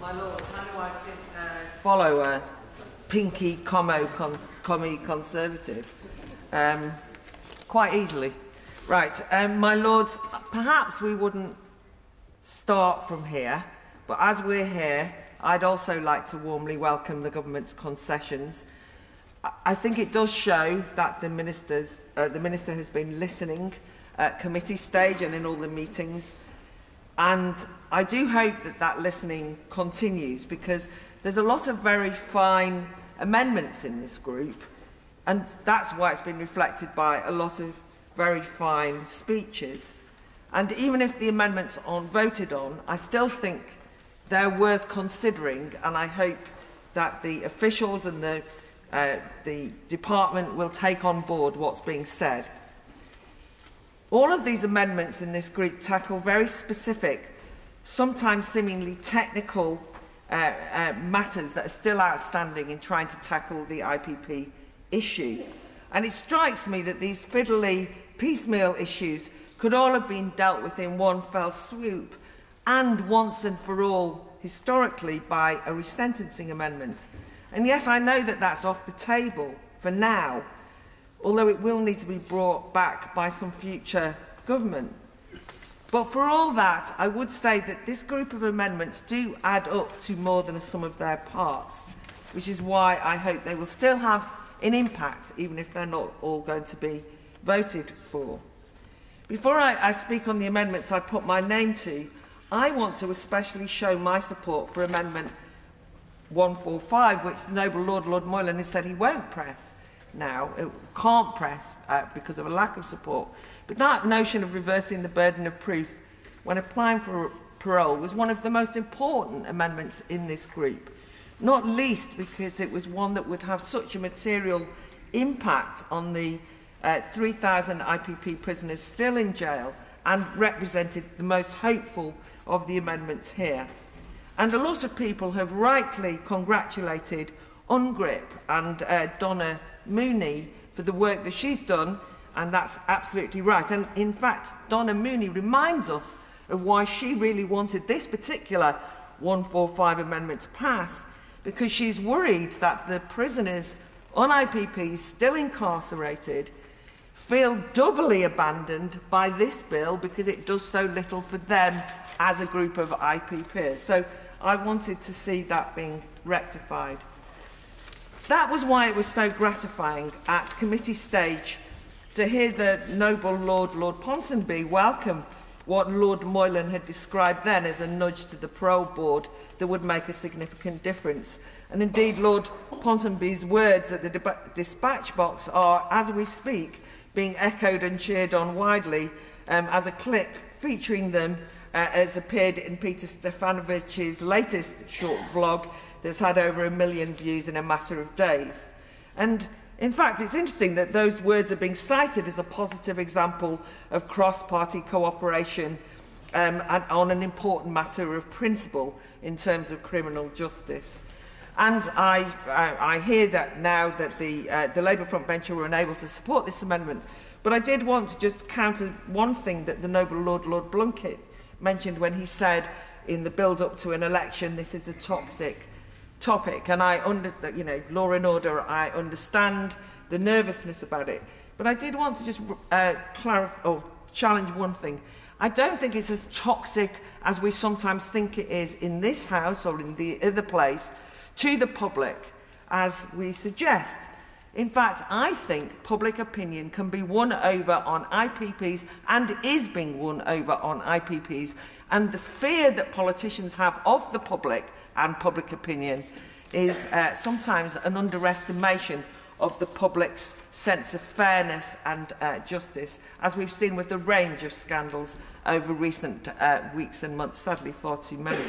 My Lord, how do I follow a pinky commie Conservative? Quite easily. Right, my Lords, perhaps we wouldn't start from here, but as we're here, I'd also like to warmly welcome the government's concessions. I think it does show that the Minister has been listening at committee stage and in all the meetings. And I do hope that that listening continues, because there's a lot of very fine amendments in this group, and that's why it's been reflected by a lot of very fine speeches. And even if the amendments aren't voted on, I still think they're worth considering, and I hope that the officials and the department will take on board what's being said. All of these amendments in this group tackle very specific, sometimes seemingly technical matters that are still outstanding in trying to tackle the IPP issue. And it strikes me that these fiddly, piecemeal issues could all have been dealt with in one fell swoop, and once and for all, historically, by a resentencing amendment. And yes, I know that that's off the table for now, although it will need to be brought back by some future government. But for all that, I would say that this group of amendments do add up to more than a sum of their parts, which is why I hope they will still have an impact, even if they're not all going to be voted for. Before I speak on the amendments I put my name to, I want to especially show my support for Amendment 145, which the Noble Lord Moylan has said he won't press now, it can't press because of a lack of support. But that notion of reversing the burden of proof when applying for parole was one of the most important amendments in this group, not least because it was one that would have such a material impact on the 3,000 IPP prisoners still in jail, and represented the most hopeful of the amendments here. And a lot of people have rightly congratulated UNGRIP and Donna Mooney for the work that she's done, and that's absolutely right. And in fact, Donna Mooney reminds us of why she really wanted this particular 145 amendment to pass, because she's worried that the prisoners on IPPs still incarcerated feel doubly abandoned by this bill because it does so little for them as a group of IPPs. So I wanted to see that being rectified. That was why it was so gratifying at committee stage to hear the Noble Lord Ponsonby welcome what Lord Moylan had described then as a nudge to the parole board that would make a significant difference. And indeed, Lord Ponsonby's words at the dispatch box are, as we speak, being echoed and cheered on widely as a clip featuring them has appeared in Peter Stefanovich's latest short vlog that's had over 1 million views in a matter of days. And in fact, it's interesting that those words are being cited as a positive example of cross-party cooperation on an important matter of principle in terms of criminal justice. And I hear that now that the Labour frontbencher were unable to support this amendment. But I did want to just counter one thing that the Noble Lord Blunkett mentioned when he said in the build-up to an election, this is a toxic topic. And law and order, I understand the nervousness about it. But I did want to just challenge one thing. I don't think it's as toxic as we sometimes think it is in this House or in the other place to the public, as we suggest. In fact, I think public opinion can be won over on IPPs and is being won over on IPPs. And the fear that politicians have of the public and public opinion is sometimes an underestimation of the public's sense of fairness and justice, as we've seen with the range of scandals over recent weeks and months, sadly far too many.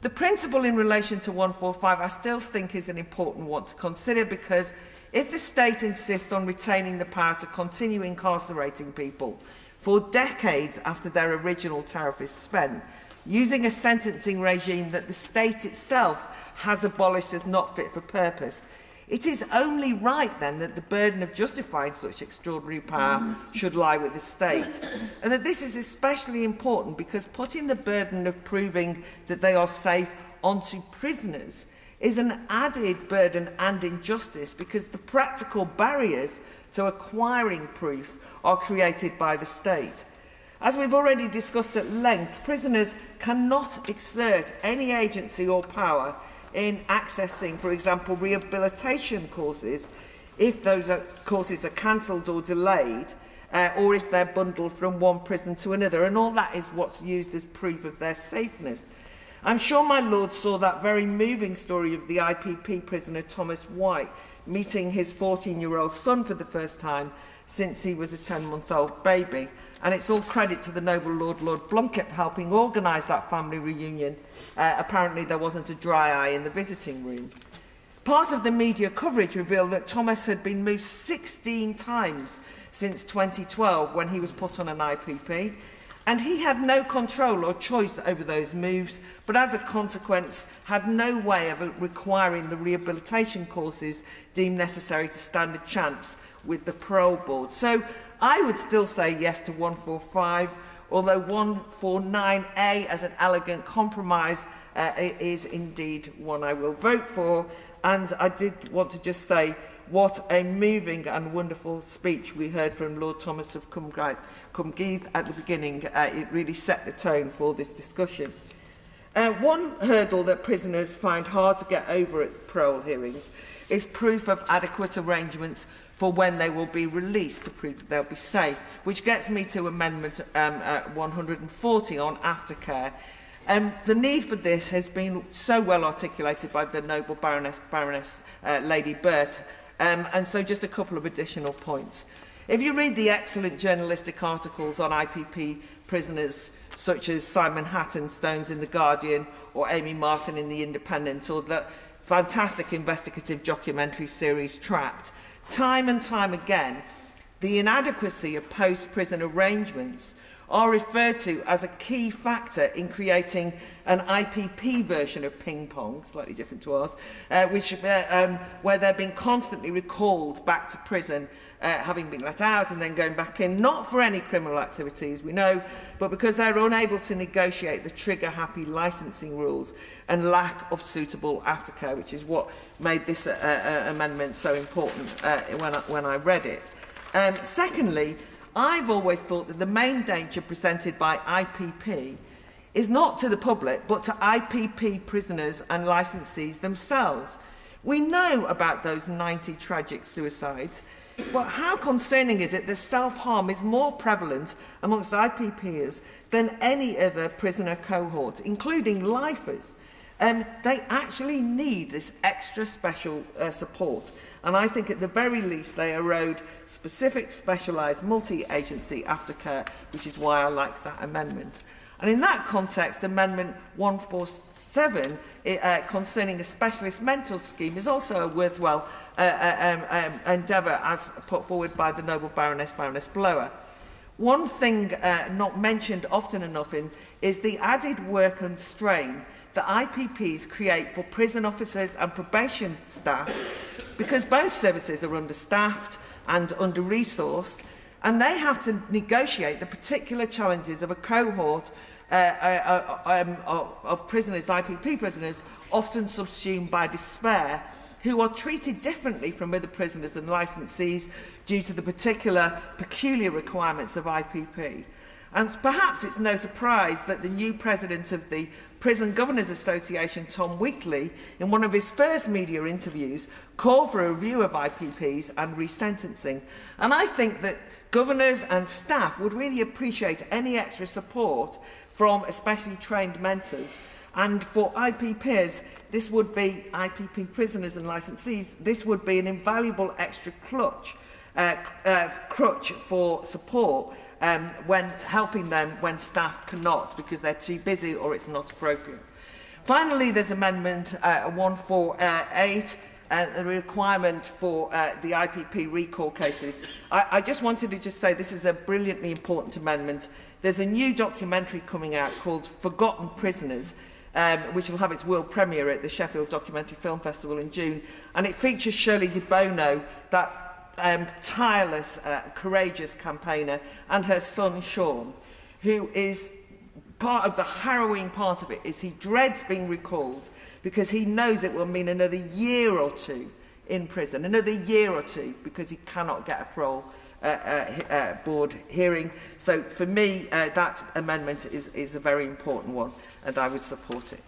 The principle in relation to 145 I still think is an important one to consider, because if the state insists on retaining the power to continue incarcerating people for decades after their original tariff is spent, using a sentencing regime that the state itself has abolished as not fit for purpose, It is only right then that the burden of justifying such extraordinary power should lie with the state, and that this is especially important because putting the burden of proving that they are safe onto prisoners is an added burden and injustice because the practical barriers to acquiring proof are created by the state. As we've already discussed at length, prisoners cannot exert any agency or power in accessing, for example, rehabilitation courses if those courses are cancelled or delayed, or if they're bundled from one prison to another, and all that is what's used as proof of their safeness. I'm sure my lord saw that very moving story of the IPP prisoner Thomas White meeting his 14-year-old son for the first time since he was a 10-month-old baby. And it's all credit to the noble Lord Blunkett for helping organise that family reunion. Apparently there wasn't a dry eye in the visiting room. Part of the media coverage revealed that Thomas had been moved 16 times since 2012 when he was put on an IPP, and he had no control or choice over those moves, but as a consequence had no way of requiring the rehabilitation courses deemed necessary to stand a chance with the parole board. So I would still say yes to 145, although 149A as an elegant compromise is indeed one I will vote for. And I did want to just say what a moving and wonderful speech we heard from Lord Thomas of Cumgeath at the beginning. It really set the tone for this discussion. One hurdle that prisoners find hard to get over at parole hearings is proof of adequate arrangements for when they will be released to prove that they'll be safe, which gets me to Amendment 140 on aftercare. The need for this has been so well articulated by the noble Baroness Lady Burt, and so just a couple of additional points. If you read the excellent journalistic articles on IPP prisoners, such as Simon Hatton-Stone's in The Guardian or Amy Martin in The Independent, or the fantastic investigative documentary series Trapped, time and time again, the inadequacy of post-prison arrangements are referred to as a key factor in creating an IPP version of ping pong, slightly different to ours, where they're being constantly recalled back to prison, having been let out and then going back in, not for any criminal activities, we know, but because they're unable to negotiate the trigger-happy licensing rules and lack of suitable aftercare, which is what made this amendment so important when I read it. Secondly, I've always thought that the main danger presented by IPP is not to the public, but to IPP prisoners and licensees themselves. We know about those 90 tragic suicides, but how concerning is it that self-harm is more prevalent amongst IPPers than any other prisoner cohort, including lifers? They actually need this extra special support. And I think at the very least they erode specific specialised multi-agency aftercare, which is why I like that amendment. And in that context, Amendment 147 concerning a specialist mental scheme is also a worthwhile endeavour as put forward by the noble Baroness Blower. One thing not mentioned often enough is the added work and strain that IPPs create for prison officers and probation staff, because both services are understaffed and under-resourced, and they have to negotiate the particular challenges of a cohort of prisoners, IPP prisoners, often subsumed by despair, who are treated differently from other prisoners and licensees due to the peculiar requirements of IPP. And perhaps it's no surprise that the new president of the Prison Governors Association, Tom Wheatley, in one of his first media interviews, called for a review of IPPs and resentencing. And I think that governors and staff would really appreciate any extra support from especially trained mentors. And for IPPs, this would be IPP prisoners and licensees, this would be an invaluable extra crutch for support when helping them when staff cannot because they're too busy or it's not appropriate. Finally, there's Amendment 148, the requirement for the IPP recall cases. I just wanted to just say this is a brilliantly important amendment. There's a new documentary coming out called Forgotten Prisoners, which will have its world premiere at the Sheffield Documentary Film Festival in June. And it features Shirley de Bono, that tireless, courageous campaigner, and her son Sean, who is part of the harrowing part of it, is he dreads being recalled because he knows it will mean another year or two in prison, another year or two, because he cannot get a parole board hearing. So for me, that amendment is a very important one, and I would support it.